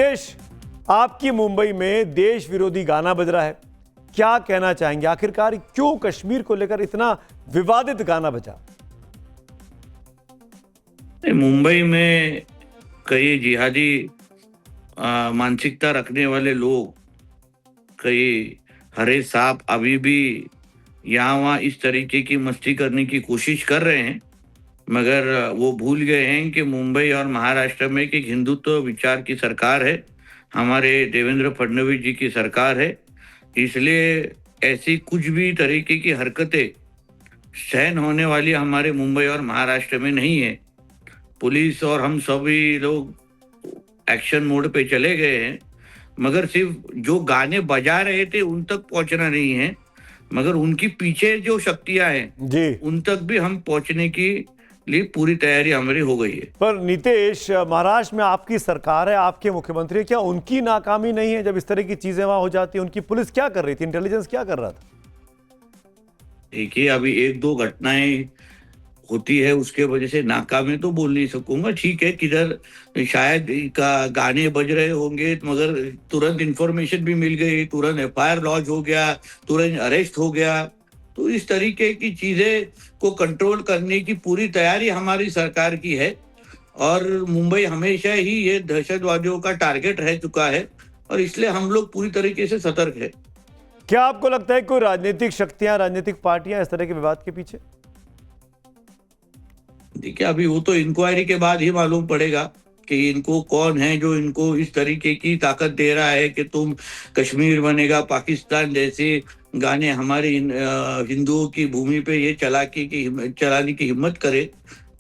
देश, आपकी मुंबई में देश विरोधी गाना बज रहा है, क्या कहना चाहेंगे? आखिरकार क्यों कश्मीर को लेकर इतना विवादित गाना बजा? मुंबई में कई जिहादी मानसिकता रखने वाले लोग, कई हरे सांप अभी भी यहाँ वहाँ इस तरीके की मस्ती करने की कोशिश कर रहे हैं, मगर वो भूल गए हैं कि मुंबई और महाराष्ट्र में एक हिंदुत्व विचार की सरकार है, हमारे देवेंद्र फडणवीस जी की सरकार है। इसलिए ऐसी कुछ भी तरीके की हरकतें सहन होने वाली हमारे मुंबई और महाराष्ट्र में नहीं है। पुलिस और हम सभी लोग एक्शन मोड पे चले गए हैं, मगर सिर्फ जो गाने बजा रहे थे उन तक पहुंचना नहीं है, मगर उनकी पीछे जो शक्तियां हैं जी, उन तक भी हम पहुंचने की लिए पूरी तैयारी हमारी हो गई है। पर नीतीश, महाराष्ट्र में आपकी सरकार है, आपके मुख्यमंत्री, क्या उनकी नाकामी नहीं है जब इस तरह की चीजें वहां हो जाती है? उनकी पुलिस क्या कर रही थी? इंटेलिजेंस क्या कर रहा था? देखिए, अभी एक दो घटनाएं होती है, उसके वजह से नाकामी तो बोल नहीं सकूंगा। ठीक है, किधर शायद का गाने बज रहे होंगे, मगर तुरंत इंफॉर्मेशन भी मिल गई, तुरंत एफआईआर लॉन्च हो गया, तुरंत अरेस्ट हो गया। तो इस तरीके की चीजें को कंट्रोल करने की पूरी तैयारी हमारी सरकार की है, और मुंबई हमेशा ही ये दहशतवादियों का टारगेट रह चुका है, और इसलिए हम लोग पूरी तरीके से सतर्क है। क्या आपको लगता है कोई राजनीतिक शक्तियां, राजनीतिक पार्टियां इस तरह के विवाद के पीछे? देखिए, अभी वो तो इंक्वायरी के बाद ही मालूम पड़ेगा कि इनको कौन है जो इनको इस तरीके की ताकत दे रहा है कि तुम कश्मीर बनेगा पाकिस्तान जैसे गाने हमारे हिंदुओं की भूमि पे ये चलाने की हिम्मत करे।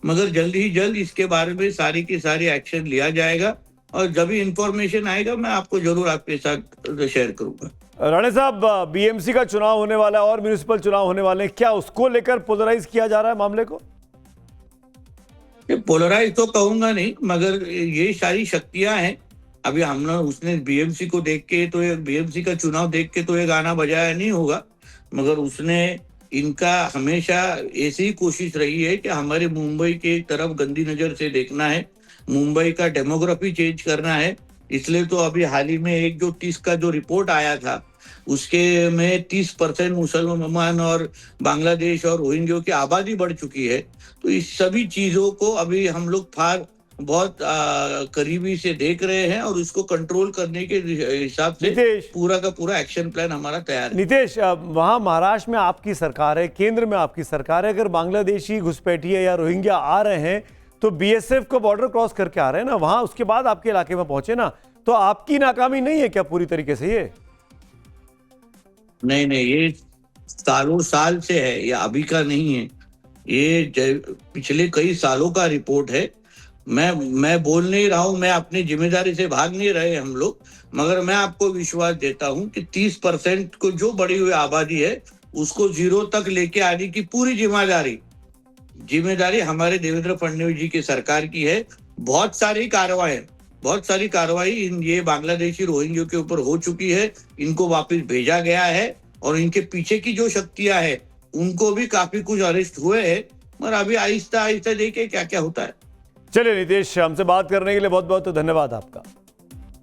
मगर जल्द ही जल्द इसके बारे में सारी की सारी एक्शन लिया जाएगा, और जब भी इंफॉर्मेशन आएगा मैं आपको जरूर आपके साथ शेयर करूंगा। राणे साहब, बीएमसी का चुनाव होने वाला है और म्युनिसिपल चुनाव होने वाले हैं, क्या उसको लेकर पोलराइज किया जा रहा है मामले को? पोलराइज तो कहूंगा नहीं, मगर ये सारी शक्तियां हैं। अभी हमने उसने बीएमसी को देख के तो ये बीएमसी का चुनाव देख के तो ये गाना बजाया नहीं होगा, मगर उसने इनका हमेशा ऐसी ही कोशिश रही है कि हमारे मुंबई के तरफ गंदी नजर से देखना है, मुंबई का डेमोग्राफी चेंज करना है। इसलिए तो अभी हाल ही में एक जो 30 का जो रिपोर्ट आया था, उसके में 30% मुसलमान और बांग्लादेश और रोहिंग्यों की आबादी बढ़ चुकी है। तो इस सभी चीजों को अभी हम लोग बहुत करीबी से देख रहे हैं, और उसको कंट्रोल करने के हिसाब से पूरा का पूरा एक्शन प्लान हमारा तैयार है। नीतीश, वहां महाराष्ट्र में आपकी सरकार है, केंद्र में आपकी सरकार है, अगर बांग्लादेशी घुसपैठिए या रोहिंग्या आ रहे हैं तो बीएसएफ को बॉर्डर क्रॉस करके आ रहे हैं ना, वहां उसके बाद आपके इलाके में पहुंचे ना, तो आपकी नाकामी नहीं है क्या पूरी तरीके से? ये नहीं, ये सालों साल से है, ये अभी का नहीं है, ये पिछले कई सालों का रिपोर्ट है। मैं बोल नहीं रहा हूं, मैं अपनी जिम्मेदारी से भाग नहीं रहे हम लोग, मगर मैं आपको विश्वास देता हूं कि 30% को जो बढ़ी हुई आबादी है उसको 0 तक लेके आने की पूरी जिम्मेदारी हमारे देवेंद्र फडणवीस जी की सरकार की है। बहुत सारी कार्रवाई ये बांग्लादेशी रोहिंग्यों के ऊपर हो चुकी है, इनको वापस भेजा गया है, और इनके पीछे की जो शक्तियां हैं उनको भी काफी कुछ अरेस्ट हुए हैं, मगर अभी आहिस्ता आहिस्ता देखिए क्या क्या होता है। चलिए नीतीश, हमसे बात करने के लिए बहुत बहुत धन्यवाद आपका।